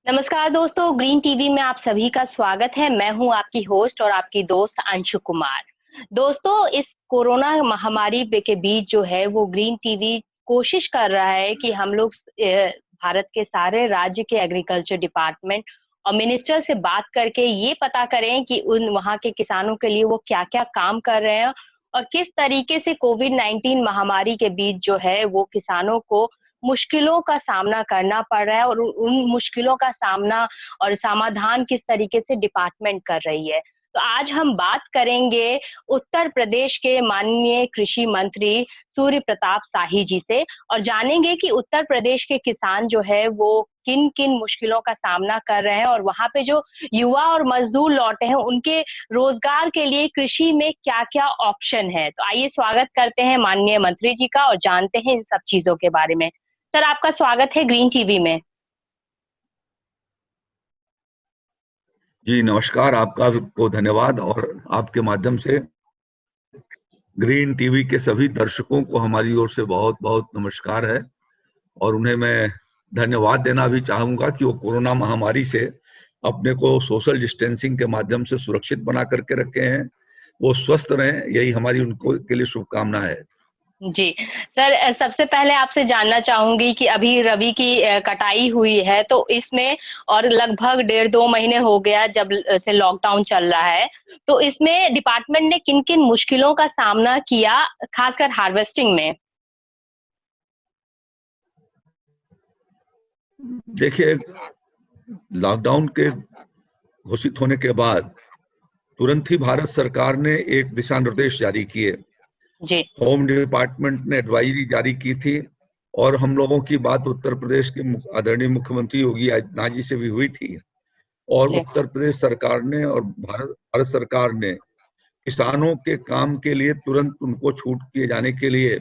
नमस्कार दोस्तों, green TV में आप सभी का स्वागत है। मैं हूं आपकी होस्ट और आपकी दोस्त अंशु कुमार। दोस्तों, इस कोरोना महामारी के बीच जो है वो ग्रीन टीवी कोशिश कर रहा है कि हम लोग भारत के सारे राज्य के एग्रीकल्चर डिपार्टमेंट और मिनिस्टर से बात करके ये पता करें कि उन वहाँ के किसानों के लिए वो क्या-क्या काम कर रहे हैं और किस तरीके से कोविड-19 महामारी के बीच जो है वो किसानों को मुश्किलों का सामना करना पड़ रहा है और उन मुश्किलों का सामना और समाधान किस तरीके से डिपार्टमेंट कर रही है। तो आज हम बात करेंगे उत्तर प्रदेश के माननीय कृषि मंत्री सूर्य प्रताप शाही जी से और जानेंगे कि उत्तर प्रदेश के किसान जो है वो किन-किन मुश्किलों का सामना कर रहे हैं और वहाँ पे जो युवा और मजदूर लौटे हैं उनके रोजगार के लिए कृषि में क्या-क्या ऑप्शन है। तो आइए स्वागत करते हैं माननीय मंत्री जी का और जानते हैं इन सब चीज़ों के बारे में। सर, आपका स्वागत है ग्रीन टीवी में। जी नमस्कार। आपका को धन्यवाद और आपके माध्यम से ग्रीन टीवी के सभी दर्शकों को हमारी ओर से बहुत बहुत नमस्कार है। और उन्हें मैं धन्यवाद देना भी चाहूंगा कि वो कोरोना महामारी से अपने को सोशल डिस्टेंसिंग के माध्यम से सुरक्षित बना करके रखे हैं। वो स्वस्थ रहें, यही हमारी उनको के लिए शुभकामना है। जी। सर, सबसे पहले आपसे जानना चाहूँगी कि अभी रबी की कटाई हुई है, तो इसमें और लगभग डेढ़ 2 महीने हो गया जब से लॉकडाउन चल रहा है। तो इसमें डिपार्टमेंट ने किन-किन मुश्किलों का सामना किया, खासकर हार्वेस्टिंग में? देखिए, लॉकडाउन के घोषित होने के बाद तुरंत ही भारत सरकार ने एक दिशा निर्देश जारी किए। जी। होम डिपार्टमेंट ने एडवाइजरी जारी की थी और हम लोगों की बात उत्तर प्रदेश के आदरणीय मुख्यमंत्री योगी आदित्यनाथ जी से भी हुई थी। और जी। उत्तर प्रदेश सरकार ने और भारत सरकार ने किसानों के काम के लिए तुरंत उनको छूट किए जाने के लिए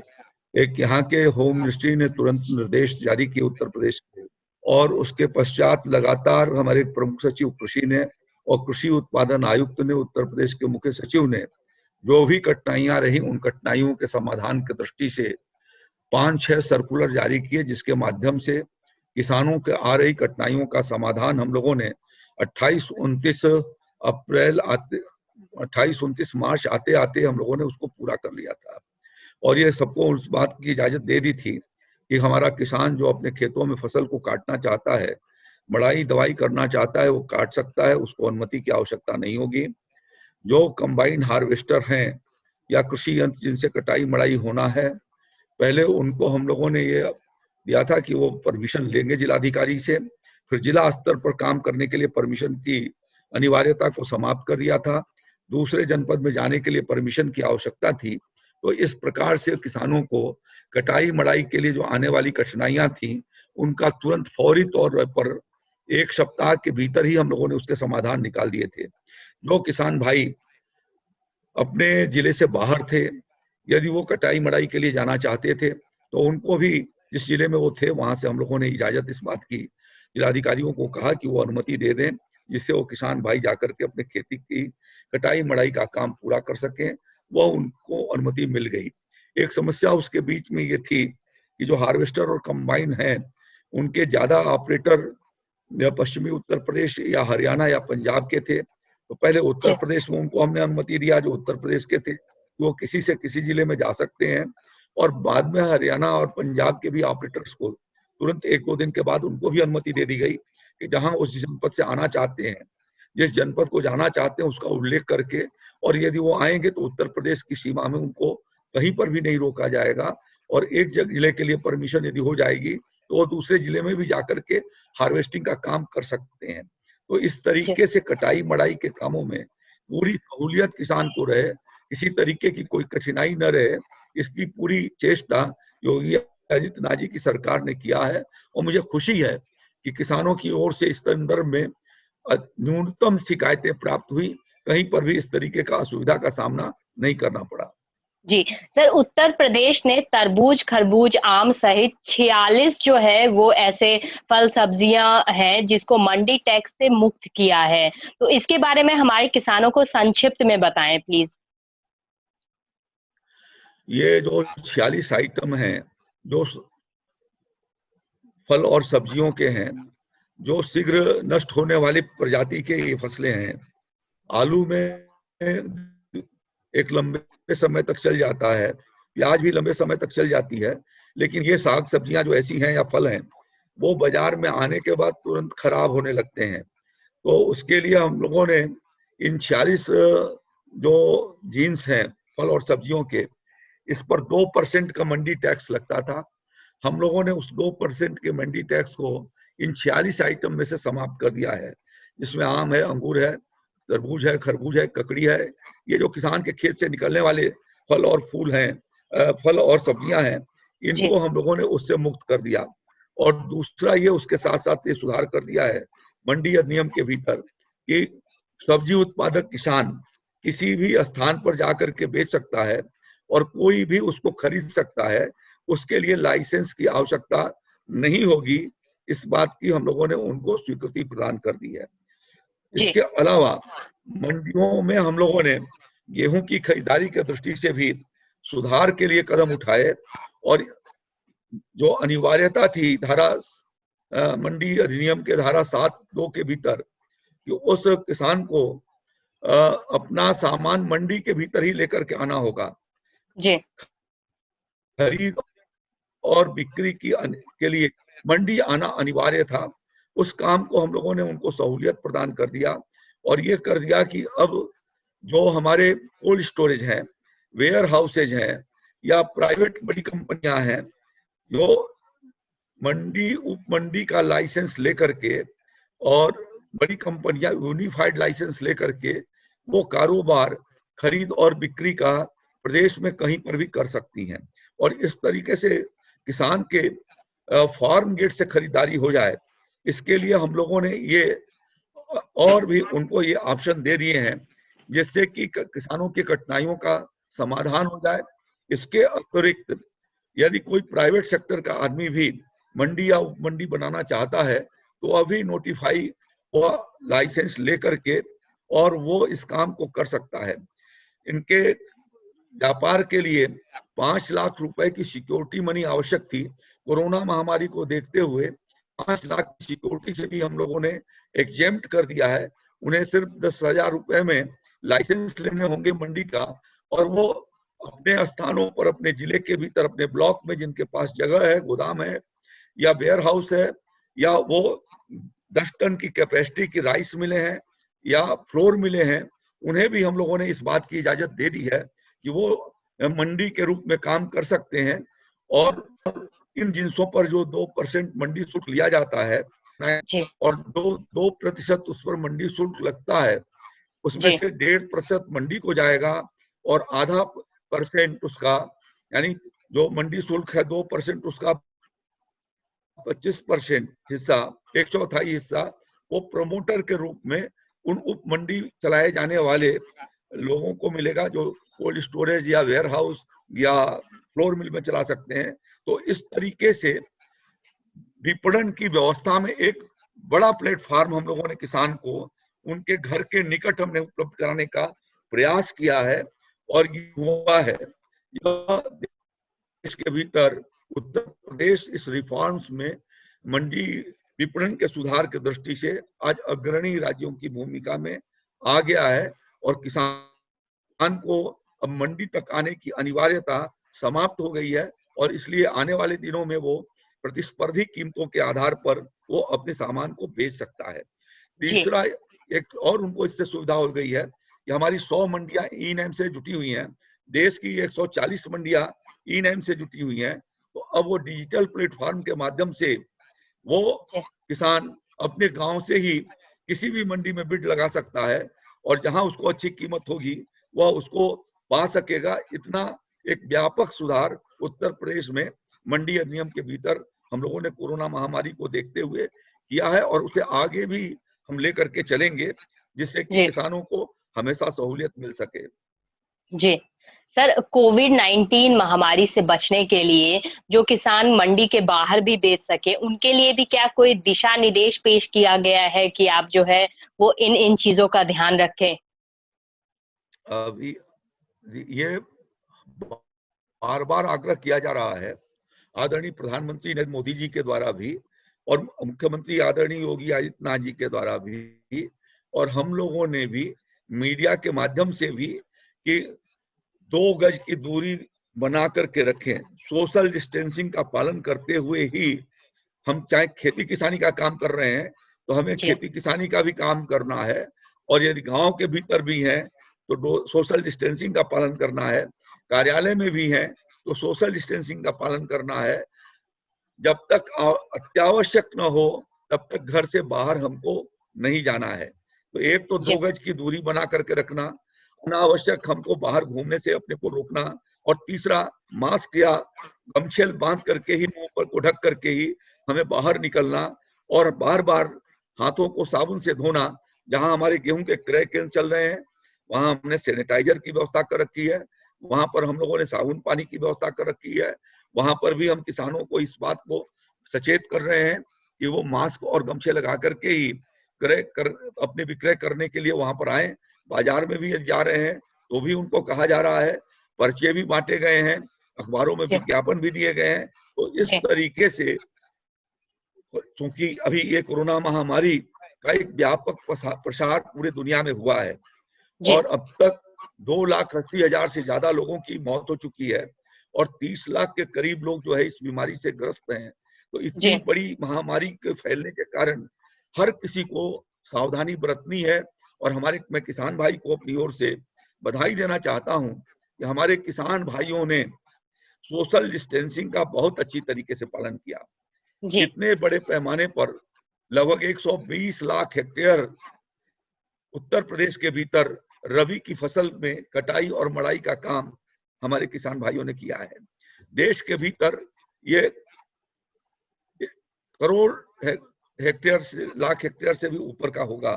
एक यहाँ के होम मिनिस्ट्री ने तुरंत निर्देश जारी किए उत्तर प्रदेश के। और उसके पश्चात लगातार हमारे प्रमुख सचिव कृषि ने और कृषि उत्पादन आयुक्त ने उत्तर प्रदेश के मुख्य सचिव ने जो भी कठिनाइयां रही उन कठिनाइयों के समाधान की दृष्टि से 5-6 सर्कुलर जारी किए, जिसके माध्यम से किसानों के आ रही कठिनाइयों का समाधान हम लोगों ने 28-29 मार्च आते आते हम लोगों ने उसको पूरा कर लिया था। और ये सबको उस बात की इजाजत दे दी थी कि हमारा किसान जो अपने खेतों में फसल को काटना चाहता है, मड़ाई दवाई करना चाहता है, वो काट सकता है, उसको अनुमति की आवश्यकता नहीं होगी। जो कंबाइन हार्वेस्टर हैं या कृषि यंत्र जिनसे कटाई मड़ाई होना है, पहले उनको हम लोगों ने ये दिया था कि वो परमिशन लेंगे जिलाधिकारी से। फिर जिला स्तर पर काम करने के लिए परमिशन की अनिवार्यता को समाप्त कर दिया था। दूसरे जनपद में जाने के लिए परमिशन की आवश्यकता थी। तो इस प्रकार से किसानों को कटाई मड़ाई के लिए जो आने वाली कठिनाइयां थी उनका तुरंत फौरी तौर पर 1 सप्ताह के भीतर ही हम लोगों ने उसके समाधान निकाल दिए थे। जो किसान भाई अपने जिले से बाहर थे, यदि वो कटाई मड़ाई के लिए जाना चाहते थे तो उनको भी जिस जिले में वो थे वहां से हम लोगों ने इजाजत इस बात की जिलाधिकारियों को कहा कि वो अनुमति दे दें, जिससे वो किसान भाई जाकर के अपने खेती की कटाई मड़ाई का काम पूरा कर सकें। वह उनको अनुमति मिल गई। एक समस्या उसके बीच में ये थी कि जो हार्वेस्टर और कंबाइन है उनके ज्यादा ऑपरेटर या पश्चिमी उत्तर प्रदेश या हरियाणा या पंजाब के थे। तो पहले उत्तर जी। प्रदेश में उनको हमने अनुमति दिया जो उत्तर प्रदेश के थे, वो किसी से किसी जिले में जा सकते हैं। और बाद में हरियाणा और पंजाब के भी ऑपरेटर्स को तुरंत 1-2 दिन के बाद उनको भी अनुमति दे दी गई कि जहां उस जनपद से आना चाहते हैं, जिस जनपद को जाना चाहते हैं उसका उल्लेख करके, और यदि वो आएंगे तो उत्तर प्रदेश की सीमा में उनको कहीं पर भी नहीं रोका जाएगा। और एक जिले के लिए परमिशन यदि हो जाएगी तो वो दूसरे जिले में भी जाकर के हार्वेस्टिंग का काम कर सकते हैं। तो इस जी। तरीके से कटाई मड़ाई के कामों में पूरी सहूलियत किसान को रहे, किसी तरीके की कोई कठिनाई न रहे, इसकी पूरी चेष्टा योगी आदित्यनाथ जी की सरकार ने किया है। और मुझे खुशी है कि किसानों की ओर से इस संदर्भ में न्यूनतम शिकायतें प्राप्त हुई, कहीं पर भी इस तरीके का असुविधा का सामना नहीं करना पड़ा। जी। सर, उत्तर प्रदेश ने तरबूज, खरबूज, आम सहित 46 जो है वो ऐसे फल सब्जियां हैं जिसको मंडी टैक्स से मुक्त किया है। तो इसके बारे में हमारे किसानों को संक्षिप्त में बताएं प्लीज। ये जो 46 आइटम हैं जो फल और सब्जियों के हैं, जो शीघ्र नष्ट होने वाली प्रजाति के ये फसलें हैं। आलू में एक लंबे समय तक चल जाता है, प्याज भी लंबे समय तक चल जाती है, लेकिन ये साग सब्जियां जो ऐसी हैं या फल हैं, वो बाजार में आने के बाद तुरंत खराब होने लगते हैं। तो उसके लिए हम लोगों ने इन 46 जो जीन्स हैं फल और सब्जियों के, इस पर 2% का मंडी टैक्स लगता था। हम लोगों ने उस 2% के मंडी टैक्स को इन 46 आइटम में से समाप्त कर दिया है, जिसमें आम है, अंगूर है, तरबूज है, खरबूज है, ककड़ी है। ये जो किसान के खेत से निकलने वाले फल और फूल हैं, फल और सब्जियां हैं, जी इनको हम लोगों ने उससे मुक्त कर दिया। और दूसरा ये उसके साथ साथ ये सुधार कर दिया है मंडी अधिनियम के भीतर कि सब्जी उत्पादक किसान किसी भी स्थान पर जाकर के बेच सकता है और कोई भी उसको खरीद सकता है, उसके लिए लाइसेंस की आवश्यकता नहीं होगी। इस बात की हम लोगों ने उनको स्वीकृति प्रदान कर दी है। जी इसके अलावा मंडियों में हम लोगों ने गेहूं की खरीदारी की दृष्टि से भी सुधार के लिए कदम उठाए, और जो अनिवार्यता थी धारा मंडी अधिनियम के धारा 7(2) के भीतर कि उस किसान को अपना सामान मंडी के भीतर ही लेकर के आना होगा, जी खरीद और बिक्री के लिए मंडी आना अनिवार्य था। उस काम को हम लोगों ने उनको सहूलियत प्रदान कर दिया, और ये कर दिया कि अब जो हमारे कोल्ड स्टोरेज हैं, वेयर हाउसेज हैं, या प्राइवेट बड़ी कंपनियां हैं, जो मंडी उप मंडी का लाइसेंस लेकर के और बड़ी कंपनियां यूनिफाइड लाइसेंस लेकर के वो कारोबार खरीद और बिक्री का प्रदेश में कहीं पर भी कर सकती हैं। और इस तरीके से किसान के फार्म गेट से खरीदारी हो जाए, इसके लिए हम लोगों ने ये और भी उनको ये ऑप्शन दे दिए हैं, जिससे कि किसानों की कठिनाइयों का समाधान हो जाए। इसके अतिरिक्त यदि कोई प्राइवेट सेक्टर का आदमी भी मंडी या उप मंडी बनाना चाहता है, तो अभी नोटिफाई व लाइसेंस लेकर के और वो इस काम को कर सकता है। इनके व्यापार के लिए 5 लाख रुपए की सिक्योरिटी मनी आवश्यक थी। कोरोना महामारी को देखते हुए 5 लाख की सिक्योरिटी से भी हम लोगों ने एग्जेम्प्ट कर दिया है। उन्हें सिर्फ 10,000 रुपए में लाइसेंस लेने होंगे मंडी का, और वो अपने स्थानों पर, अपने जिले के भीतर, अपने ब्लॉक में जिनके पास जगह है, गोदाम है या वेयर हाउस है, या वो 10 टन की कैपेसिटी की राइस मिले हैं या फ्लोर मिले हैं, उन्हें भी हम लोगों ने इस बात की इजाजत दे दी है कि वो मंडी के रूप में काम कर सकते हैं। और इन जिन्सों पर जो 2% मंडी शुल्क लिया जाता है जी और 2% उस पर मंडी शुल्क लगता है, उसमें जी से 1.5% मंडी को जाएगा और आधा % उसका, यानी जो मंडी शुल्क है 2% उसका 25% हिस्सा, 1/4 हिस्सा वो प्रमोटर के रूप में उन उप मंडी चलाए जाने वाले लोगों को मिलेगा, जो कोल्ड स्टोरेज या वेयर हाउस या फ्लोर मिल में चला सकते हैं। तो इस तरीके से विपणन की व्यवस्था में एक बड़ा प्लेटफॉर्म हम लोगों ने किसान को उनके घर के निकट हमने उपलब्ध कराने का प्रयास किया है, और ये हुआ है। देश के भीतर उत्तर प्रदेश इस रिफॉर्म्स में मंडी विपणन के सुधार की दृष्टि से आज अग्रणी राज्यों की भूमिका में आ गया है, और किसान को अब मंडी तक आने की अनिवार्यता समाप्त हो गई है, और इसलिए आने वाले दिनों में वो प्रतिस्पर्धी कीमतों के आधार पर वो अपने सामान को बेच सकता है। जी तीसरा, एक और उनको इससे सुविधा हो गई है कि हमारी 100 मंडियां ई नैम से जुटी हुई हैं, देश की 140 मंडियां ई नैम से जुटी हुई हैं। तो अब वो डिजिटल प्लेटफॉर्म के माध्यम से वो जी किसान अपने गांव से ही किसी भी मंडी में बिड लगा सकता है, और जहां उसको अच्छी कीमत होगी वह उसको पा सकेगा। इतना एक व्यापक सुधार उत्तर प्रदेश में मंडी अधिनियम के भीतर हम लोगों ने कोरोना महामारी को देखते हुए किया है, और उसे आगे भी हम लेकर के चलेंगे, जिससे कि जी किसानों को हमेशा सहूलियत मिल सके। जी सर, कोविड-19 महामारी से बचने के लिए जो किसान मंडी के बाहर भी बेच सके, उनके लिए भी क्या कोई दिशा निर्देश पेश किया गया है कि आप जो है वो इन चीजों का ध्यान रखें? अभी ये बार बार आग्रह किया जा रहा है, आदरणीय प्रधानमंत्री नरेंद्र मोदी जी के द्वारा भी, और मुख्यमंत्री आदरणीय योगी आदित्यनाथ जी के द्वारा भी, और हम लोगों ने भी मीडिया के माध्यम से भी, कि 2 गज की दूरी बना करके रखें, सोशल डिस्टेंसिंग का पालन करते हुए ही हम चाहे खेती किसानी का काम कर रहे हैं तो हमें जी खेती किसानी का भी काम करना है, और यदि गांव के भीतर भी हैं तो सोशल डिस्टेंसिंग का पालन करना है, कार्यालय में भी हैं तो सोशल डिस्टेंसिंग का पालन करना है। जब तक अत्यावश्यक न हो तब तक घर से बाहर हमको नहीं जाना है। तो एक तो 2 जी गज की दूरी बना करके रखना, अनावश्यक हमको बाहर घूमने से अपने को रोकना, और तीसरा मास्क या गमछे बांध करके ही, मुंह पर को ढक करके ही हमें बाहर निकलना, और बार बार हाथों को साबुन से धोना। जहां हमारे गेहूं के क्रय केंद्र चल रहे हैं वहां हमने सैनिटाइजर की व्यवस्था कर रखी है, वहां पर हम लोगों ने साबुन पानी की व्यवस्था कर रखी है। वहां पर भी हम किसानों को इस बात को सचेत कर रहे हैं कि वो मास्क और गमछे लगा करके ही अपने विक्रय करने के लिए वहां पर आए। बाजार में भी यदि जा रहे हैं तो भी उनको कहा जा रहा है, पर्चे भी बांटे गए हैं, अखबारों में जी विज्ञापन भी दिए गए हैं। तो इस जी तरीके से, क्योंकि अभी ये कोरोना महामारी का एक व्यापक प्रसार पूरे दुनिया में हुआ है, जी और अब तक 2,80,000 से ज्यादा लोगों की मौत हो चुकी है, और 30 लाख के करीब लोग जो है इस बीमारी से ग्रस्त हैं। तो इतनी जी बड़ी महामारी के फैलने के कारण हर किसी को सावधानी बरतनी है। और मैं किसान भाई को अपनी ओर से बधाई देना चाहता हूं कि हमारे किसान भाइयों ने सोशल डिस्टेंसिंग का बहुत अच्छी तरीके से पालन किया। जी इतने बड़े पैमाने पर लगभग 120 लाख हेक्टेयर उत्तर प्रदेश के भीतर रबी की फसल में कटाई और मड़ाई का काम हमारे किसान भाइयों ने किया है। देश के भीतर ये करोड़ हेक्टेयर से, लाख हेक्टेयर से भी ऊपर का होगा।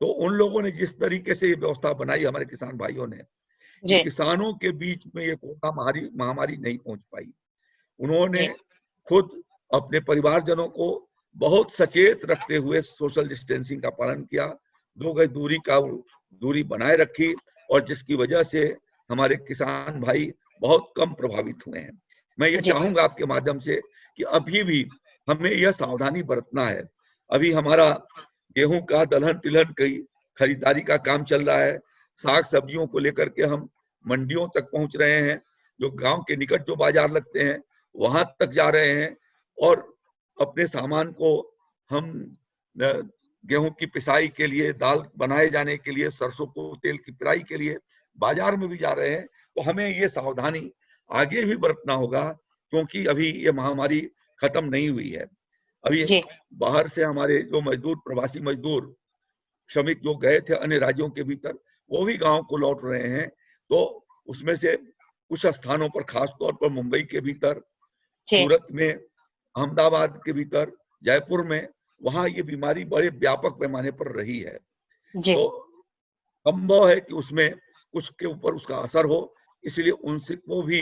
तो उन लोगों ने जिस तरीके से ये व्यवस्था बनाई, हमारे किसान भाइयों ने, कि जी किसानों के बीच में ये कोरोना महामारी नहीं पहुंच पाई। उन्होंने जी खुद अपने परिवारजनों को बहुत सचेत रखते हुए सोशल डिस्टेंसिंग का पालन किया, 2 गज दूरी बनाए रखी, और जिसकी वजह से हमारे किसान भाई बहुत कम प्रभावित हुए हैं। मैं ये जी चाहूंगा आपके माध्यम से कि अभी भी हमें यह सावधानी बरतना है। अभी हमारा गेहूं का दलहन तिलहन की खरीदारी का काम चल रहा है, साग सब्जियों को लेकर के हम मंडियों तक पहुंच रहे हैं, जो गांव के निकट जो बाजार लगते हैं वहां तक जा रहे हैं, और अपने सामान को हम गेहूं की पिसाई के लिए, दाल बनाए जाने के लिए, सरसों को तेल की पिराई के लिए बाजार में भी जा रहे हैं। तो हमें ये सावधानी आगे भी बरतना होगा, क्योंकि अभी ये महामारी खत्म नहीं हुई है। अभी जी बाहर से हमारे जो मजदूर, प्रवासी मजदूर, श्रमिक जो गए थे अन्य राज्यों के भीतर, वो भी गांव को लौट रहे हैं। तो उसमें से कुछ स्थानों पर, खास तौर पर मुंबई के भीतर, जी सूरत में, अहमदाबाद के भीतर, जयपुर में, वहां ये बीमारी बड़े व्यापक पैमाने पर रही है। जी तो संभव है कि उसमें कुछ के ऊपर उसका असर हो, इसलिए उनसे को भी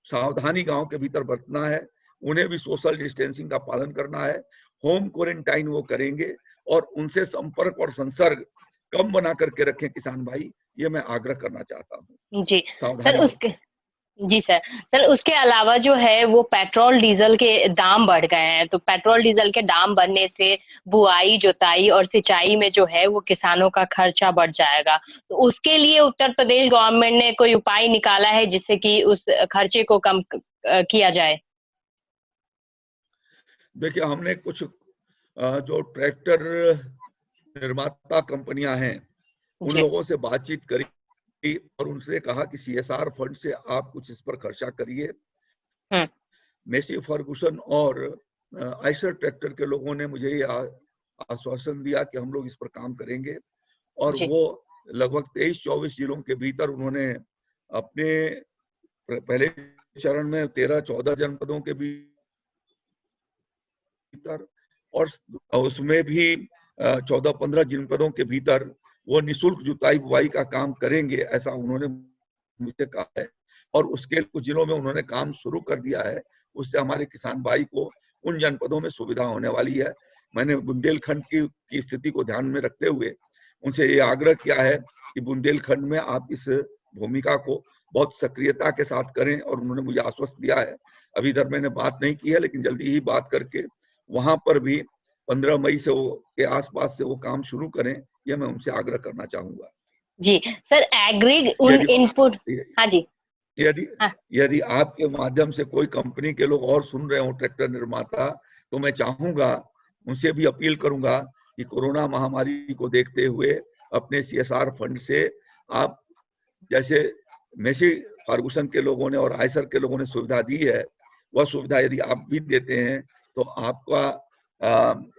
सावधानी गांव के भीतर बरतना है, उन्हें भी सोशल डिस्टेंसिंग का पालन करना है। होम क्वारंटाइन वो करेंगे, और उनसे संपर्क और संसर्ग कम बना करके रखें किसान भाई, ये मैं आग्रह करना चाहता हूँ। जी सर, सावधानी उसके बरतें। जी सर। सर, उसके अलावा जो है वो पेट्रोल डीजल के दाम बढ़ गए हैं, तो पेट्रोल डीजल के दाम बढ़ने से बुआई, जुताई और सिंचाई में जो है वो किसानों का खर्चा बढ़ जाएगा। तो उसके लिए उत्तर प्रदेश गवर्नमेंट ने कोई उपाय निकाला है जिससे कि उस खर्चे को कम किया जाए? देखिए, हमने कुछ जो ट्रैक्टर निर्माता कंपनियां हैं उन जी। लोगों से बातचीत करी, और उनसे कहा कि CSR फंड से आप कुछ इस पर खर्चा करिए। हुँ, मेसी फर्गुसन और आइशर ट्रैक्टर के लोगों ने मुझे ये आश्वासन दिया कि हम लोग इस पर काम करेंगे, और जी, वो लगभग 23-24 जिलों के भीतर उन्होंने अपने पहले चरण में 13-14 जनपदों के भीतर, और उसमें भी 14-15 जनपदों के भीतर वो निःशुल्क जुताई बुआई का काम करेंगे, ऐसा उन्होंने मुझसे कहा है। और उसके कुछ जिलों में उन्होंने काम शुरू कर दिया है। उससे हमारे किसान भाई को उन जनपदों में सुविधा होने वाली है। मैंने बुंदेलखंड की स्थिति को ध्यान में रखते हुए उनसे ये आग्रह किया है कि बुंदेलखंड में आप इस भूमिका को बहुत सक्रियता के साथ करें, और उन्होंने मुझे आश्वस्त दिया है। अभी इधर मैंने बात नहीं की है, लेकिन जल्दी ही बात करके वहां पर भी 15 मई से वो के आसपास से वो काम शुरू करें, यह मैं उनसे आग्रह करना चाहूंगा। जी सर, एग्री उन यदि इनपुट। हाँ जी। यदि हाँ यदि आपके माध्यम से कोई कंपनी के लोग और सुन रहे हो, ट्रैक्टर निर्माता, तो मैं चाहूंगा, उनसे भी अपील करूंगा कि कोरोना महामारी को देखते हुए अपने CSR फंड से आप, जैसे मेसी फर्गुसन के लोगों ने और आयसर के लोगों ने सुविधा दी है, वह सुविधा यदि आप भी देते हैं तो आपका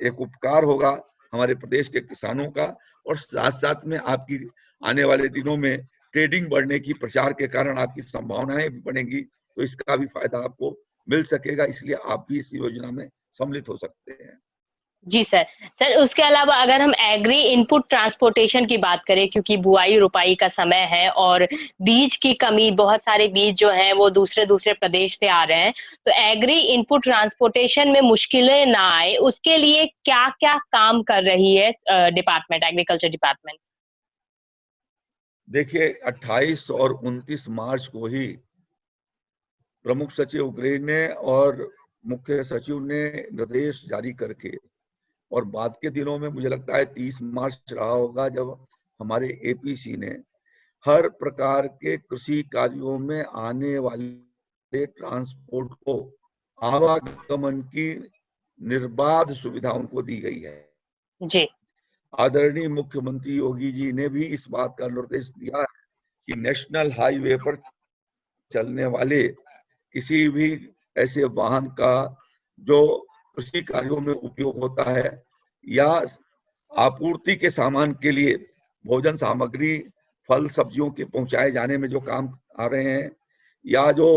एक उपकार होगा हमारे प्रदेश के किसानों का, और साथ साथ में आपकी आने वाले दिनों में ट्रेडिंग बढ़ने की, प्रचार के कारण आपकी संभावनाएं भी बढ़ेंगी, तो इसका भी फायदा आपको मिल सकेगा। इसलिए आप भी इस योजना में सम्मिलित हो सकते हैं। जी सर। सर उसके अलावा अगर हम एग्री इनपुट ट्रांसपोर्टेशन की बात करें, क्योंकि बुआई रोपाई का समय है और बीज की कमी, बहुत सारे बीज जो हैं वो दूसरे प्रदेश से आ रहे हैं, तो एग्री इनपुट ट्रांसपोर्टेशन में मुश्किलें ना आए उसके लिए क्या क्या काम कर रही है डिपार्टमेंट, एग्रीकल्चर डिपार्टमेंट? देखिए, 28 और 29 मार्च को ही प्रमुख सचिव गृह ने और मुख्य सचिव ने निर्देश जारी करके, और बाद के दिनों में मुझे लगता है 30 मार्च रहा होगा, जब हमारे APC ने हर प्रकार के कृषि कार्यों में आने वाले ट्रांसपोर्ट को, आवागमन की निर्बाध सुविधा उनको दी गई है। जी। आदरणीय मुख्यमंत्री योगी जी ने भी इस बात का निर्देश दिया है कि नेशनल हाईवे पर चलने वाले किसी भी ऐसे वाहन का जो कृषि कार्यों में उपयोग होता है, या आपूर्ति के सामान के लिए भोजन सामग्री, फल सब्जियों के पहुंचाए जाने में जो काम आ रहे हैं, या जो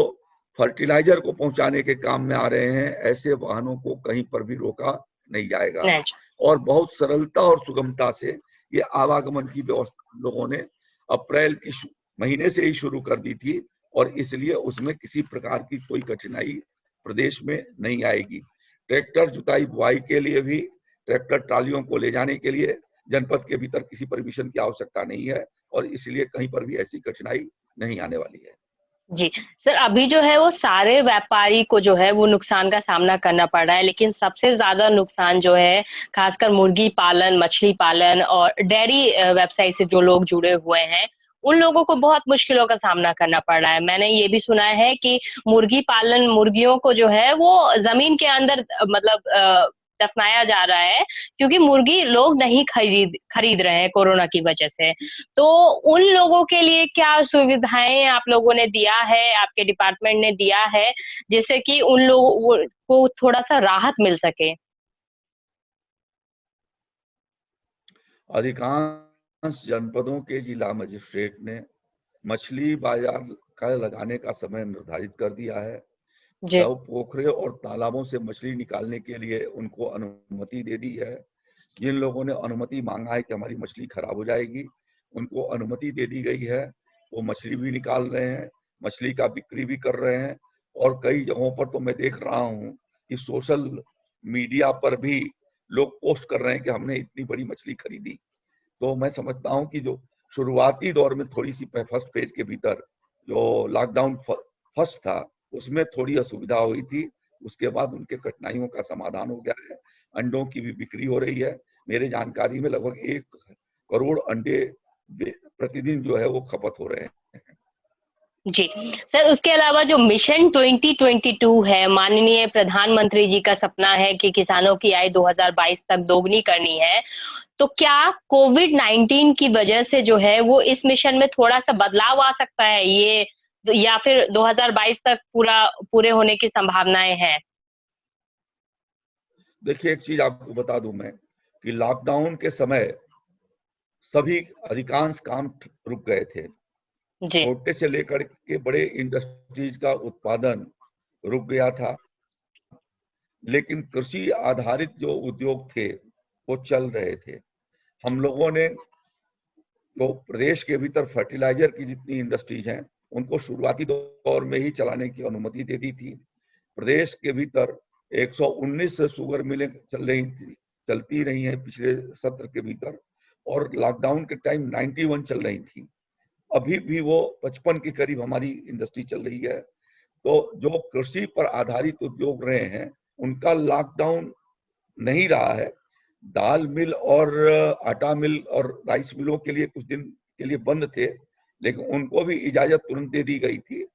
फर्टिलाइजर को पहुंचाने के काम में आ रहे हैं, ऐसे वाहनों को कहीं पर भी रोका नहीं जाएगा। नहीं। और बहुत सरलता और सुगमता से ये आवागमन की व्यवस्था लोगों ने अप्रैल की महीने से ही शुरू कर दी थी, और इसलिए उसमें किसी प्रकार की कोई कठिनाई प्रदेश में नहीं आएगी। ट्रैक्टर जुताई बुआई के लिए भी, ट्रैक्टर ट्रालियों को ले जाने के लिए जनपद के भीतर किसी परमिशन की आवश्यकता नहीं है, और इसलिए कहीं पर भी ऐसी कठिनाई नहीं आने वाली है। जी। सर अभी जो है वो सारे व्यापारी को जो है वो नुकसान का सामना करना पड़ रहा है, लेकिन सबसे ज़्यादा नुकसान जो है खासकर मुर्गी पालन, मछली पालन और डेयरी व्यवसाय से जो लोग जुड़े हुए हैं, उन लोगों को बहुत मुश्किलों का सामना करना पड़ रहा है। मैंने ये भी सुना है कि मुर्गी पालन, मुर्गियों को जो है वो ज़मीन के अंदर मतलब दफनाया जा रहा है, क्योंकि मुर्गी लोग नहीं खरीद रहे हैं कोरोना की वजह से। तो उन लोगों के लिए क्या सुविधाएँ आप लोगों ने दिया है, आपके डिपार्टमेंट ने दिया है, जिससे कि उन लोगों को थोड़ा-सा राहत मिल सके? अधिकांश जनपदों के जिला मजिस्ट्रेट ने मछली बाजार का लगाने का समय निर्धारित कर दिया है। जी। सब पोखरे और तालाबों से मछली निकालने के लिए उनको अनुमति दे दी है। जिन लोगों ने अनुमति मांगा है कि हमारी मछली खराब हो जाएगी, उनको अनुमति दे दी गई है। वो मछली भी निकाल रहे हैं, मछली का बिक्री भी कर रहे हैं, और कई जगहों पर तो मैं देख रहा हूँ कि सोशल मीडिया पर भी लोग पोस्ट कर रहे हैं कि हमने इतनी बड़ी मछली खरीदी। तो मैं समझता हूँ कि जो शुरुआती दौर में थोड़ी सी फर्स्ट फेज के भीतर जो लॉकडाउन फर्स्ट था, उसमें थोड़ी असुविधा हुई थी। उसके बाद उनके कठिनाइयों का समाधान हो गया है। अंडों की भी बिक्री हो रही है। मेरे जानकारी में लगभग 1 करोड़ अंडे प्रतिदिन जो है वो खपत हो रहे हैं। जी। सर उसके अलावा जो मिशन 2022 है, माननीय प्रधानमंत्री जी का सपना है कि किसानों की आय 2022 तक दोगुनी करनी है। तो क्या कोविड-19 की वजह से जो है वो इस मिशन में थोड़ा-सा बदलाव आ सकता है, ये या फिर 2022 तक पूरे होने की संभावनाएँ हैं? देखिए, एक चीज आपको बता दूं मैं कि लॉकडाउन के समय सभी अधिकांश काम रुक गए थे। जी। छोटे से लेकर के बड़े इंडस्ट्रीज का उत्पादन रुक गया था, लेकिन कृषि आधारित जो उद्योग थे वो चल रहे थे। हम लोगों ने तो प्रदेश के भीतर फर्टिलाइजर की जितनी इंडस्ट्रीज हैं उनको शुरुआती दौर में ही चलाने की अनुमति दे दी थी। प्रदेश के भीतर 119 शुगर मिलें चलती रही हैं पिछले सत्र के भीतर, और लॉकडाउन के टाइम 91 चल रही थी। अभी भी वो 55 के करीब हमारी इंडस्ट्री चल रही है। तो जो कृषि पर आधारित उद्योग रहे हैं, उनका लॉकडाउन नहीं रहा है। दाल मिल और आटा मिल और राइस मिलों के लिए कुछ दिन के लिए बंद थे, लेकिन उनको भी इजाजत तुरंत दे दी गई थी।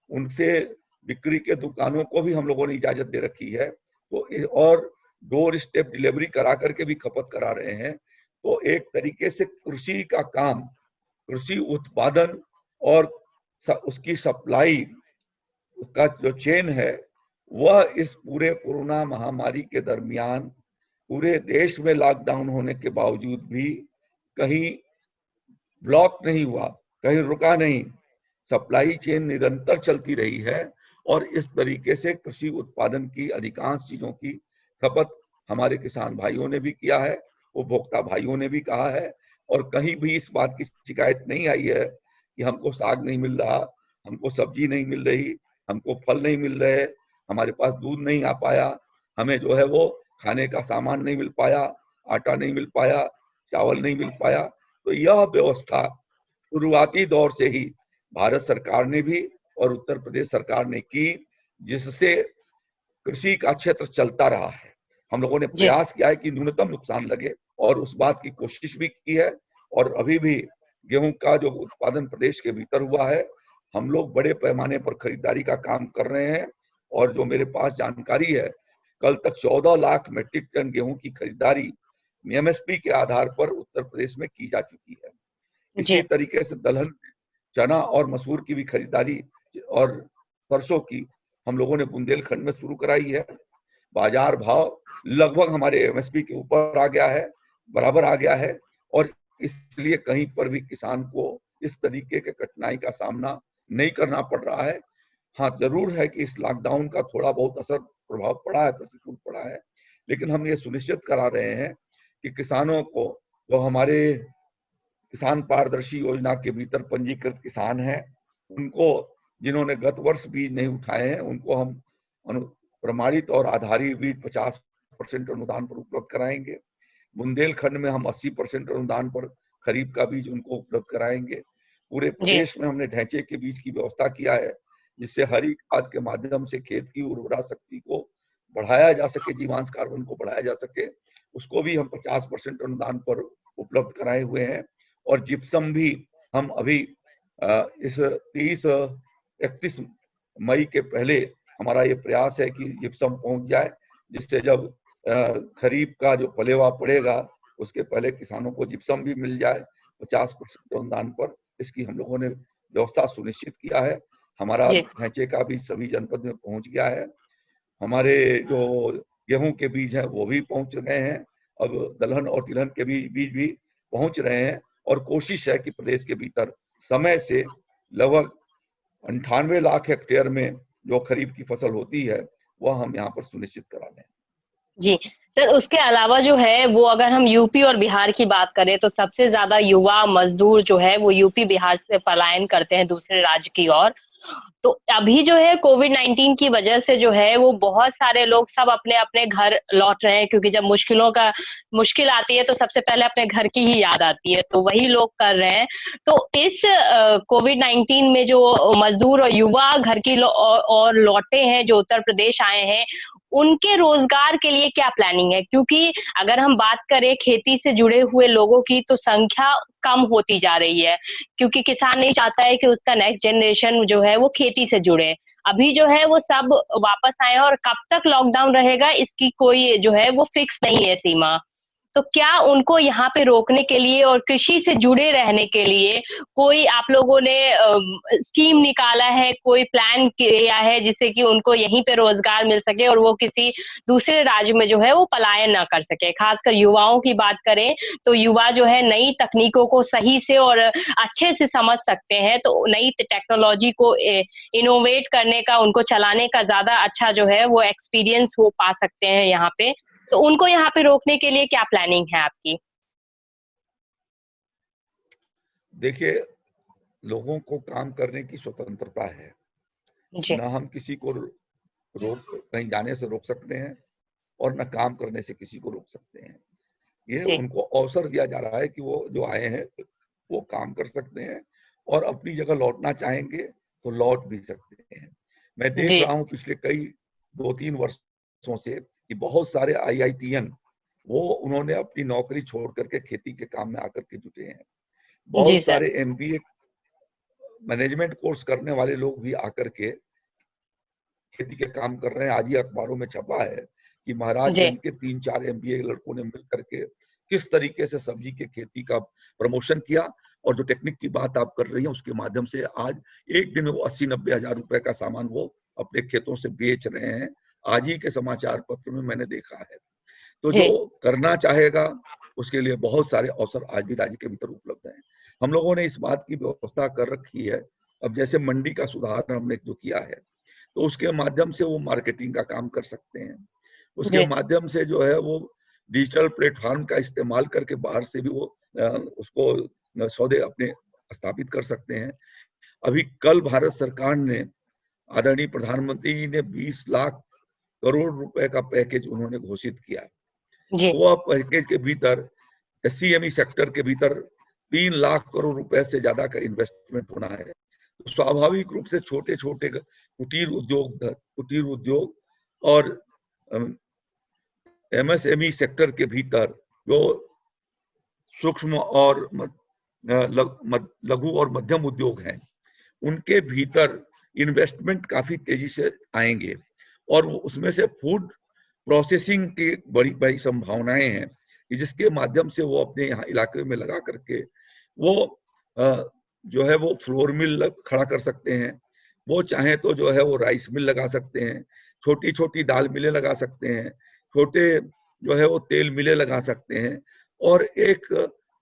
उनसे बिक्री के दुकानों को भी हम लोगों ने इजाजत दे रखी है। तो और डोर स्टेप डिलीवरी करा करके भी खपत करा रहे हैं। तो एक तरीके से कृषि का काम, कृषि उत्पादन और उसकी सप्लाई का जो चेन है, वह इस पूरे कोरोना महामारी के दरमियान पूरे देश में लॉकडाउन होने के बावजूद भी कहीं ब्लॉक नहीं हुआ, कहीं रुका नहीं। सप्लाई चेन निरंतर चलती रही है और इस तरीके से कृषि उत्पादन की अधिकांश चीजों की खपत हमारे किसान भाइयों ने भी किया है, उपभोक्ता भाइयों ने भी कहा है। और कहीं भी इस बात की शिकायत नहीं आई है कि हमको साग नहीं मिल रहा, हमको सब्जी नहीं मिल रही, हमको फल नहीं मिल रहे, हमारे पास दूध नहीं आ पाया, हमें जो है वो खाने का सामान नहीं मिल पाया, आटा नहीं मिल पाया, चावल नहीं मिल पाया। तो यह व्यवस्था शुरुआती दौर से ही भारत सरकार ने भी और उत्तर प्रदेश सरकार ने की, जिससे कृषि का क्षेत्र चलता रहा है। हम लोगों ने प्रयास किया है कि न्यूनतम नुकसान लगे और उस बात की कोशिश भी की है। और अभी भी गेहूं का जो उत्पादन प्रदेश के भीतर हुआ है, हम लोग बड़े पैमाने पर खरीदारी का काम कर रहे हैं। और जो मेरे पास जानकारी है, कल तक 14 लाख मीट्रिक टन गेहूं की खरीदारी एमएसपी के आधार पर उत्तर प्रदेश में की जा चुकी है। इसी तरीके से दलहन, चना और मसूर की भी खरीदारी और सरसों की हम लोगों ने बुंदेलखंड में शुरू कराई है। बाजार भाव लगभग हमारे एमएसपी के ऊपर आ गया है, बराबर आ गया है। और इसलिए कहीं पर भी किसान को इस तरीके के कठिनाई का सामना नहीं करना पड़ रहा है। हाँ, जरूर है कि इस लॉकडाउन का थोड़ा बहुत असर, प्रभाव पड़ा है, प्रतिकूल पड़ा है, लेकिन हम ये सुनिश्चित करा रहे हैं कि किसानों को, जो हमारे किसान पारदर्शी योजना के भीतर पंजीकृत किसान हैं, उनको, जिन्होंने गत वर्ष बीज नहीं उठाए हैं, उनको हम प्रमाणित और आधारी बीज 50% अनुदान पर उपलब्ध कराएंगे। बुंदेलखंड में हम 80% अनुदान पर खरीफ का बीज उनको उपलब्ध कराएंगे। पूरे प्रदेश में हमने ढैंचे के बीज की व्यवस्था किया है, जिससे हरी खाद के माध्यम से खेत की उर्वरा शक्ति को बढ़ाया जा सके, जीवांश कार्बन को बढ़ाया जा सके। उसको भी हम 50% अनुदान पर उपलब्ध कराए हुए हैं। और जिप्सम भी हम अभी इस 31 मई के पहले हमारा ये प्रयास है कि जिप्सम पहुंच जाए, जिससे जब खरीफ का जो पलेवा पड़ेगा उसके पहले किसानों को जिप्सम भी मिल जाए 50% अनुदान पर। इसकी हम लोगों ने व्यवस्था सुनिश्चित किया है। हमारा ढैंचे का भी सभी जनपद में पहुंच गया है। हमारे जो गेहूं के बीज हैं वो भी पहुंच गए हैं। अब दलहन और तिलहन के बीज भी पहुंच रहे हैं। और कोशिश है कि प्रदेश के भीतर समय से लगभग 98 लाख हेक्टेयर में जो खरीफ की फसल होती है वह हम यहाँ पर सुनिश्चित करा लें। जी सर, उसके अलावा जो है वो अगर हम यूपी और बिहार की बात करें तो सबसे ज्यादा युवा मजदूर जो है वो यूपी बिहार से पलायन करते हैं दूसरे राज्य की ओर। तो अभी जो है कोविड-19 की वजह से जो है वो बहुत सारे लोग सब अपने-अपने घर लौट रहे हैं, क्योंकि जब मुश्किल आती है तो सबसे पहले अपने घर की ही याद आती है, तो वही लोग कर रहे हैं। तो इस कोविड-19 में जो मजदूर और युवा घर की और लौटे हैं, जो उत्तर प्रदेश आए हैं, उनके रोजगार के लिए क्या प्लानिंग है? क्योंकि अगर हम बात करें खेती से जुड़े हुए लोगों की तो संख्या कम होती जा रही है, क्योंकि किसान नहीं चाहता है कि उसका नेक्स्ट जनरेशन जो है वो खेती से जुड़े। अभी जो है वो सब वापस आए हैं और कब तक लॉकडाउन रहेगा इसकी कोई जो है वो फिक्स नहीं है सीमा। तो क्या उनको यहाँ पे रोकने के लिए और कृषि से जुड़े रहने के लिए कोई आप लोगों ने स्कीम निकाला है, कोई प्लान किया है जिससे कि उनको यहीं पे रोजगार मिल सके और वो किसी दूसरे राज्य में जो है वो पलायन ना कर सके? खासकर युवाओं की बात करें तो युवा जो है नई तकनीकों को सही से और अच्छे से समझ सकते हैं, तो नई टेक्नोलॉजी को इनोवेट करने का, उनको चलाने का ज्यादा अच्छा जो है वो एक्सपीरियंस वो पा सकते हैं यहाँ पे। तो उनको यहाँ पे रोकने के लिए क्या प्लानिंग है आपकी? देखिए, लोगों को काम करने की स्वतंत्रता है, ना हम किसी को कहीं जाने से रोक सकते हैं और न काम करने से किसी को रोक सकते हैं। ये उनको अवसर दिया जा रहा है कि वो जो आए हैं वो काम कर सकते हैं और अपनी जगह लौटना चाहेंगे तो लौट भी सकते हैं। मैं देख रहा हूँ पिछले कई 2-3 वर्षों से कि बहुत सारे IITian वो उन्होंने अपनी नौकरी छोड़ करके खेती के काम में आकर के जुटे हैं। जी बहुत सर। सारे MBA मैनेजमेंट कोर्स करने वाले लोग भी आकर के खेती के काम कर रहे हैं। आज ही अखबारों में छपा है कि जी महाराजगंज के 3-4 MBA लड़कों ने मिल करके किस तरीके से सब्जी के खेती का प्रमोशन किया, और जो टेक्निक की बात आप कर रही हैं उसके माध्यम से आज एक दिन में वो 80-90 हजार रुपए का सामान वो अपने खेतों से बेच रहे हैं। आज ही के समाचार पत्र में मैंने देखा है। तो जी जो करना चाहेगा उसके लिए बहुत सारे अवसर आज भी राज्य के भीतर उपलब्ध हैं। हम लोगों ने इस बात की व्यवस्था कर रखी है। अब जैसे मंडी का सुधार हमने जो किया है, तो उसके माध्यम से वो मार्केटिंग का काम कर सकते हैं। उसके जी माध्यम से जो है वो डिजिटल प्लेटफॉर्म का इस्तेमाल करके बाहर से भी वो उसको सौदे अपने स्थापित कर सकते हैं। अभी कल भारत सरकार ने, आदरणीय प्रधानमंत्री जी ने 20 लाख करोड़ रुपए का पैकेज उन्होंने घोषित किया। जी वो पैकेज के भीतर SCME सेक्टर के भीतर 3 लाख करोड़ रुपए से ज्यादा का इन्वेस्टमेंट होना है। तो स्वाभाविक रूप से छोटे छोटे कुटीर उद्योग और MSME सेक्टर के भीतर जो सूक्ष्म और लघु और मध्यम उद्योग हैं, उनके भीतर इन्वेस्टमेंट काफी तेजी से आएंगे, और उसमें से फूड प्रोसेसिंग की बड़ी बड़ी संभावनाएं हैं कि जिसके माध्यम से वो अपने यहाँ इलाके में लगा करके वो जो है वो फ्लोर मिल खड़ा कर सकते हैं। वो चाहे तो जो है वो राइस मिल लगा सकते हैं, छोटी छोटी दाल मिलें लगा सकते हैं, छोटे जो है वो तेल मिलें लगा सकते हैं, और एक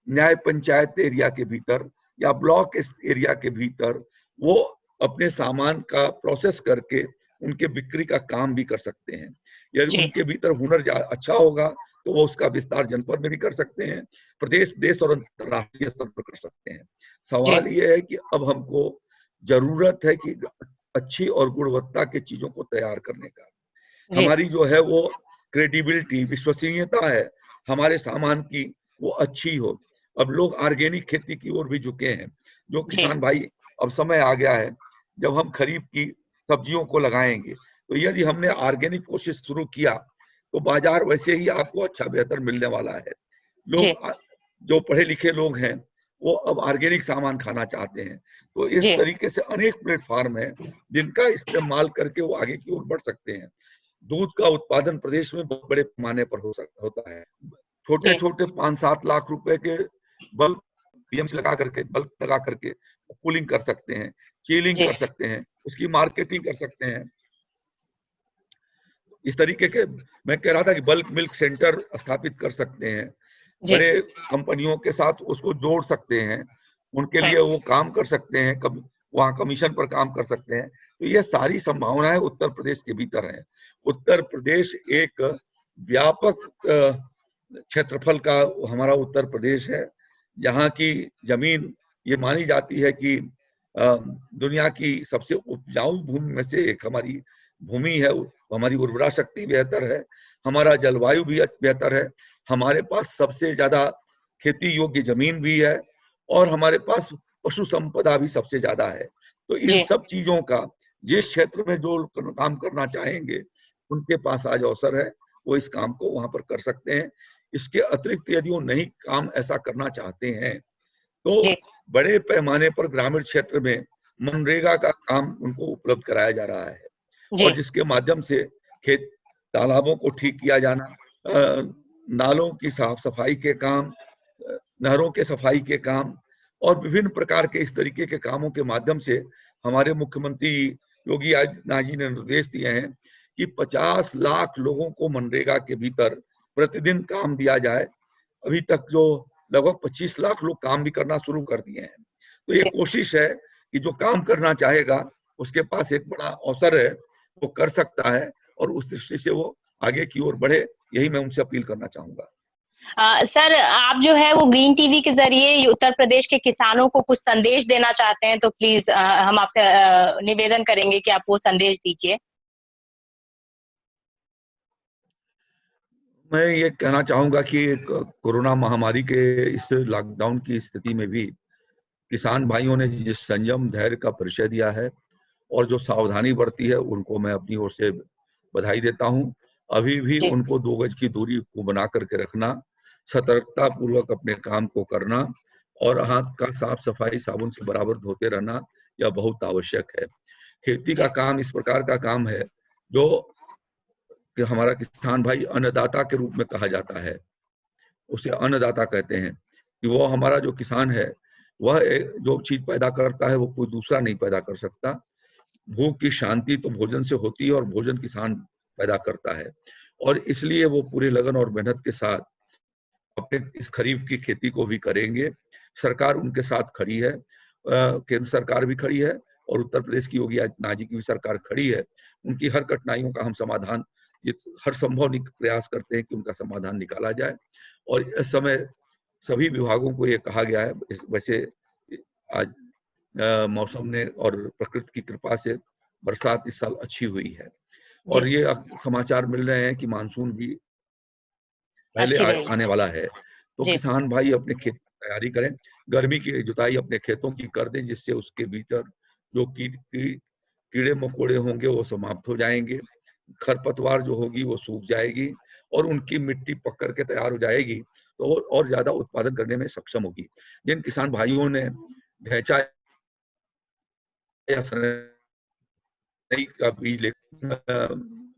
न्याय पंचायत एरिया के भीतर या ब्लॉक एरिया के भीतर वो अपने सामान का प्रोसेस करके उनके बिक्री का काम भी कर सकते हैं। यदि जी उनके भीतर हुनर अच्छा होगा तो वो उसका विस्तार जनपद में भी कर सकते हैं, प्रदेश, देश और अंतर्राष्ट्रीय स्तर पर कर सकते हैं। जी सवाल ये है कि अब हमको जरूरत है कि अच्छी और गुणवत्ता की चीजों को तैयार करने का। जी हमारी जो है वो क्रेडिबिलिटी, विश्वसनीयता है हमारे सामान की, वो अच्छी हो। अब लोग ऑर्गेनिक खेती की ओर भी झुके हैं। जो जी किसान भाई, अब समय आ गया है जब हम खरीफ की सब्जियों को लगाएंगे, तो यदि हमने ऑर्गेनिक कोशिश शुरू किया तो बाजार वैसे ही आपको अच्छा बेहतर मिलने वाला है। जी लोग जो पढ़े लिखे लोग हैं वो अब ऑर्गेनिक सामान खाना चाहते हैं। तो इस जी तरीके से अनेक प्लेटफॉर्म है जिनका इस्तेमाल करके वो आगे की ओर बढ़ सकते हैं। दूध का उत्पादन प्रदेश में बहुत बड़े पैमाने पर होता है। छोटे जी छोटे 5-7 लाख रुपए के बल्ब PMC बल्ब लगा करके कूलिंग कर सकते हैं, चीलिंग जी कर सकते हैं, उसकी मार्केटिंग कर सकते हैं। इस तरीके के मैं कह रहा था कि बल्क मिल्क सेंटर स्थापित कर सकते हैं, जी बड़े कंपनियों के साथ उसको जोड़ सकते हैं, उनके जी लिए वो काम कर सकते हैं, वहां कमीशन पर काम कर सकते हैं। तो ये सारी संभावनाएं उत्तर प्रदेश के भीतर हैं। उत्तर प्रदेश एक व्यापक क्षेत्रफल का हमारा उत्तर प्रदेश है। यहाँ की जमीन ये मानी जाती है कि दुनिया की सबसे उपजाऊ भूमि में से एक हमारी भूमि है। हमारी उर्वरा शक्ति बेहतर है, हमारा जलवायु भी बेहतर है, हमारे पास सबसे ज्यादा खेती योग्य जमीन भी है, और हमारे पास पशु संपदा भी सबसे ज्यादा है। तो इन जी सब चीजों का जिस क्षेत्र में जो काम करना चाहेंगे उनके पास आज अवसर है, वो इस काम को वहां पर कर सकते हैं। इसके अतिरिक्त यदि वो नहीं काम ऐसा करना चाहते हैं तो जी बड़े पैमाने पर ग्रामीण क्षेत्र में मनरेगा का काम उनको उपलब्ध कराया जा रहा है, जी और जिसके माध्यम से खेत तालाबों को ठीक किया जाना, नालों की साफ सफाई के काम, नहरों के सफाई के काम, और विभिन्न प्रकार के इस तरीके के कामों के माध्यम से हमारे मुख्यमंत्री योगी आदित्यनाथ जी ने निर्देश दिए हैं कि 50 लाख लोगों को मनरेगा के भीतर प्रतिदिन काम दिया जाए। अभी तक जो लगभग 25 लाख लोग काम भी करना शुरू कर दिए हैं। तो ये जी कोशिश है कि जो काम करना चाहेगा उसके पास एक बड़ा अवसर है, वो कर सकता है, और उस दृष्टि से वो आगे की ओर बढ़े। यही मैं उनसे अपील करना चाहूंगा। सर आप जो है वो ग्रीन टीवी के ज़रिए उत्तर प्रदेश के किसानों को कुछ संदेश देना चाहते हैं तो प्लीज़ हम आपसे निवेदन करेंगे कि आप वो संदेश दीजिए। मैं ये कहना चाहूंगा कि कोरोना महामारी के इस लॉकडाउन की स्थिति में भी किसान भाइयों ने जिस संयम धैर्य का परिचय दिया है और जो सावधानी बरती है, उनको मैं अपनी ओर से बधाई देता हूं। अभी भी जी। उनको 2 गज की दूरी को बना करके रखना, सतर्कता पूर्वक अपने काम को करना और हाथ का साफ सफाई साबुन से बराबर धोते रहना, यह बहुत आवश्यक है। खेती का जी। काम इस प्रकार का काम है जो कि हमारा किसान भाई अन्नदाता के रूप में कहा जाता है, उसे अन्नदाता कहते हैं कि वो हमारा जो किसान है वह जो चीज पैदा करता है वो कोई दूसरा नहीं पैदा कर सकता। भूख की शांति तो भोजन से होती है और भोजन किसान पैदा करता है, और इसलिए वो पूरी लगन और मेहनत के साथ अपने इस खरीफ की खेती को भी करेंगे। सरकार उनके साथ खड़ी है, केंद्र सरकार भी खड़ी है और उत्तर प्रदेश की योगी आदित्यनाथ जी की भी सरकार खड़ी है। उनकी हर कठिनाइयों का हम समाधान, ये हर संभव प्रयास करते हैं कि उनका समाधान निकाला जाए। और इस समय सभी विभागों को ये कहा गया है, वैसे आज मौसम ने और प्रकृति की कृपा से बरसात इस साल अच्छी हुई है जी। और ये समाचार मिल रहे हैं कि मानसून भी पहले अच्छी रही। आने वाला है। तो जी। किसान भाई अपने खेत की तैयारी करें, गर्मी की जुताई अपने खेतों की कर दें, जिससे उसके भीतर जो कीड़े मकोड़े होंगे वो समाप्त हो जाएंगे, खरपतवार जो होगी वो सूख जाएगी और उनकी मिट्टी पक करके तैयार हो जाएगी, तो वो और ज्यादा उत्पादन करने में सक्षम होगी। जिन किसान भाइयों ने ढैंचा या सनई का बीज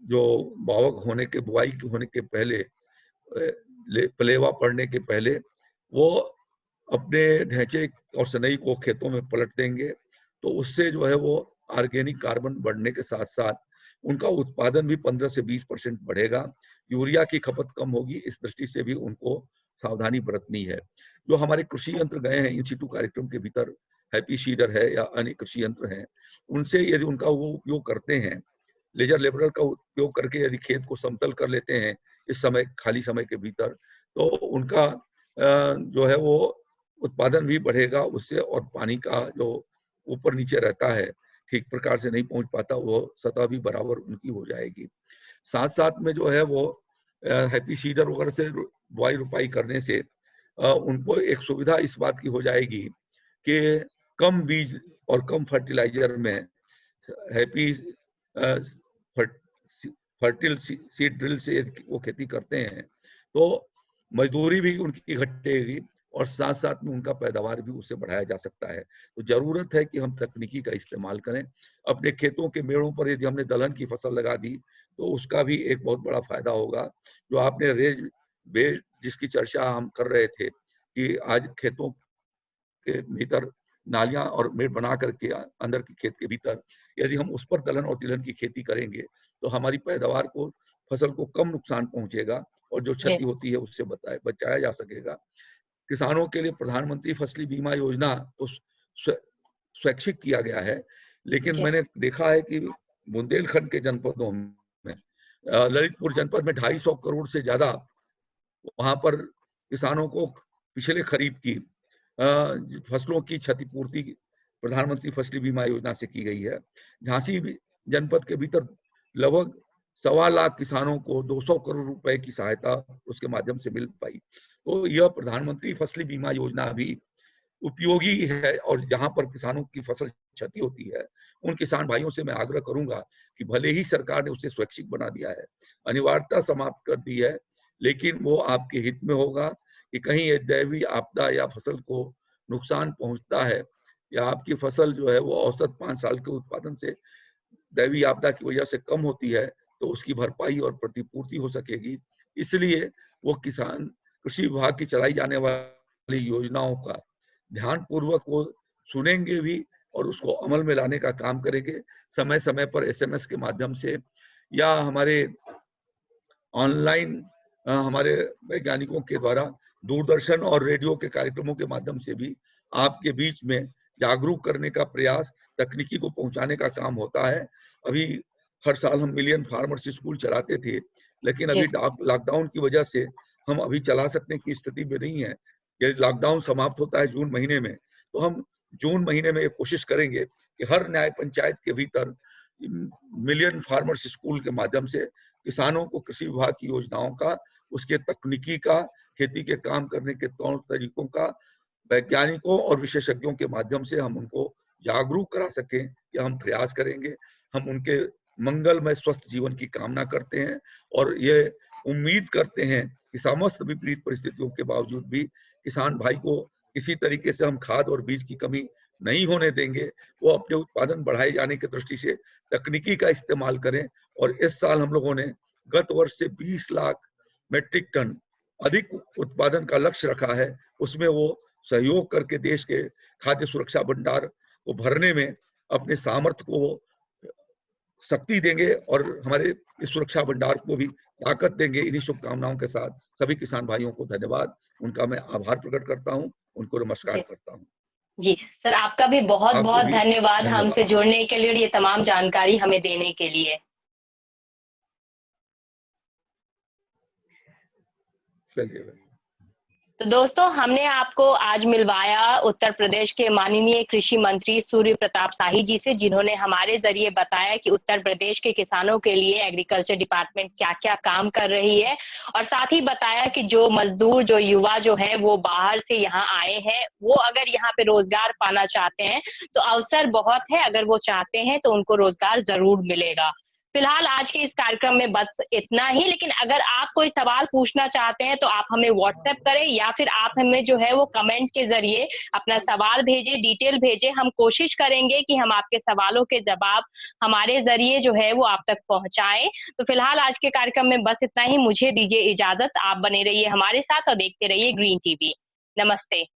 जो बावक होने के बुआई होने के पहले पलेवा पड़ने के पहले वो अपने ढैंचे और सनई को खेतों में पलट देंगे, तो उससे जो है वो ऑर्गेनिक कार्बन बढ़ने के साथ साथ उनका उत्पादन भी 15 से 20% बढ़ेगा। यूरिया की खपत कम होगी, इस दृष्टि से भी उनको सावधानी बरतनी है। जो हमारे कृषि यंत्र गए हैं इन सिटू कार्यक्रम के भीतर, हैप्पी सीडर है या अन्य कृषि यंत्र हैं, उनसे यदि उनका वो उपयोग करते हैं, लेजर लेबरर का उपयोग करके यदि खेत को समतल कर लेते हैं इस समय खाली समय के भीतर, तो उनका जो है वो उत्पादन भी बढ़ेगा उससे, और पानी का जो ऊपर नीचे रहता है ठीक प्रकार से नहीं पहुंच पाता, वो सतह भी बराबर उनकी हो जाएगी। साथ साथ में जो है वो हैप्पी सीडर वगैरह से बुआई रुपाई करने से उनको एक सुविधा इस बात की हो जाएगी कि कम बीज और कम फर्टिलाइजर में हैप्पी फर्टिल सीड ड्रिल से वो खेती करते हैं तो मजदूरी भी उनकी घटेगी और साथ साथ में उनका पैदावार भी उससे बढ़ाया जा सकता है। तो जरूरत है कि हम तकनीकी का इस्तेमाल करें। अपने खेतों के मेड़ों पर यदि हमने दलहन की फसल लगा दी तो उसका भी एक बहुत बड़ा फायदा होगा। जो आपने रेज बेज जिसकी चर्चा हम कर रहे थे कि आज खेतों के भीतर नालियां और मेड़ बना करके अंदर के खेत के भीतर यदि हम उस पर दलहन और तिलहन की खेती करेंगे तो हमारी पैदावार को, फसल को कम नुकसान पहुंचेगा और जो जी। क्षति होती है उससे बचाया जा सकेगा। किसानों के लिए प्रधानमंत्री फसली बीमा योजना को स्वैच्छिक किया गया है, लेकिन जी। मैंने देखा है कि बुंदेलखंड के जनपदों में, ललितपुर जनपद में 250 करोड़ से ज्यादा वहां पर किसानों को पिछले खरीफ की फसलों की क्षतिपूर्ति प्रधानमंत्री फसली बीमा योजना से की गई है। झांसी जनपद के भीतर लगभग 1.25 लाख किसानों को 200 करोड़ रुपए की सहायता उसके माध्यम से मिल पाई। तो यह प्रधानमंत्री फसली बीमा योजना भी उपयोगी है और जहां पर किसानों की फसल क्षति होती है उन किसान भाइयों से मैं आग्रह करूंगा कि भले ही सरकार ने उसे स्वैच्छिक बना दिया है, अनिवार्यता समाप्त कर दी है, लेकिन वो आपके हित में होगा कि कहीं ये दैवीय आपदा या फसल को नुकसान पहुंचता है या आपकी फसल जो है वो औसत 5 साल के उत्पादन से दैवीय आपदा की वजह से कम होती है तो उसकी भरपाई और प्रतिपूर्ति हो सकेगी। इसलिए वो किसान कृषि विभाग की चलाई जाने वाली योजनाओं का ध्यान पूर्वक वो सुनेंगे भी और उसको अमल में लाने का काम करेंगे। समय समय पर एसएमएस के माध्यम से या हमारे ऑनलाइन हमारे वैज्ञानिकों के द्वारा दूरदर्शन और रेडियो के कार्यक्रमों के माध्यम से भी आपके बीच में जागरूक करने का प्रयास, तकनीकी को पहुंचाने का काम होता है। अभी हर साल हम मिलियन फार्मर्स स्कूल चलाते थे, लेकिन जी। अभी लॉकडाउन की वजह से हम अभी चला सकने की स्थिति में नहीं है। यदि लॉकडाउन समाप्त होता है जून महीने में, तो हम जून महीने में ये कोशिश करेंगे कि हर न्याय पंचायत के भीतर मिलियन फार्मर्स स्कूल के माध्यम से किसानों को कृषि विभाग की योजनाओं का, उसके तकनीकी का, खेती के काम करने के तौर तरीकों का वैज्ञानिकों और विशेषज्ञों के माध्यम से हम उनको जागरूक करा सकें, कि हम प्रयास करेंगे। हम उनके मंगलमय स्वस्थ जीवन की कामना करते हैं और ये उम्मीद करते हैं कि समस्त विपरीत परिस्थितियों के बावजूद भी किसान भाई को किसी तरीके से हम खाद और बीज की कमी नहीं होने देंगे। वो अपने उत्पादन बढ़ाए जाने की दृष्टि से तकनीकी का इस्तेमाल करें और इस साल हम लोगों ने गत वर्ष से 20 लाख मेट्रिक टन अधिक उत्पादन का लक्ष्य रखा है। उसमें वो सहयोग करके देश के खाद्य सुरक्षा भंडार को भरने में अपने सामर्थ्य को शक्ति देंगे और हमारे इस सुरक्षा भंडार को भी ताकत देंगे। इन्हीं शुभकामनाओं के साथ सभी किसान भाइयों को धन्यवाद, उनका मैं आभार प्रकट करता हूं, उनको नमस्कार करता हूं। जी सर, आपका भी बहुत बहुत धन्यवाद धन्यवाद हमसे जुड़ने के लिए और ये तमाम जानकारी हमें देने के लिए। चलिए, तो दोस्तों, हमने आपको आज मिलवाया उत्तर प्रदेश के माननीय कृषि मंत्री सूर्य प्रताप शाही जी से, जिन्होंने हमारे जरिए बताया कि उत्तर प्रदेश के किसानों के लिए एग्रीकल्चर डिपार्टमेंट क्या-क्या काम कर रही है और साथ ही बताया कि जो मजदूर, जो युवा जो है वो बाहर से यहाँ आए हैं, वो अगर यहाँ पे रोजगार पाना चाहते हैं तो अवसर बहुत है, अगर वो चाहते हैं तो उनको रोजगार जरूर मिलेगा। फिलहाल आज के इस कार्यक्रम में बस इतना ही, लेकिन अगर आप कोई सवाल पूछना चाहते हैं तो आप हमें व्हाट्सएप करें या फिर आप हमें जो है वो कमेंट के जरिए अपना सवाल भेजें, डिटेल भेजें। हम कोशिश करेंगे कि हम आपके सवालों के जवाब हमारे जरिए जो है वो आप तक पहुंचाएं। तो फिलहाल आज के कार्यक्रम में बस इतना ही। मुझे दीजिए इजाजत, आप बने रहिए हमारे साथ और देखते रहिए ग्रीन टीवी। नमस्ते।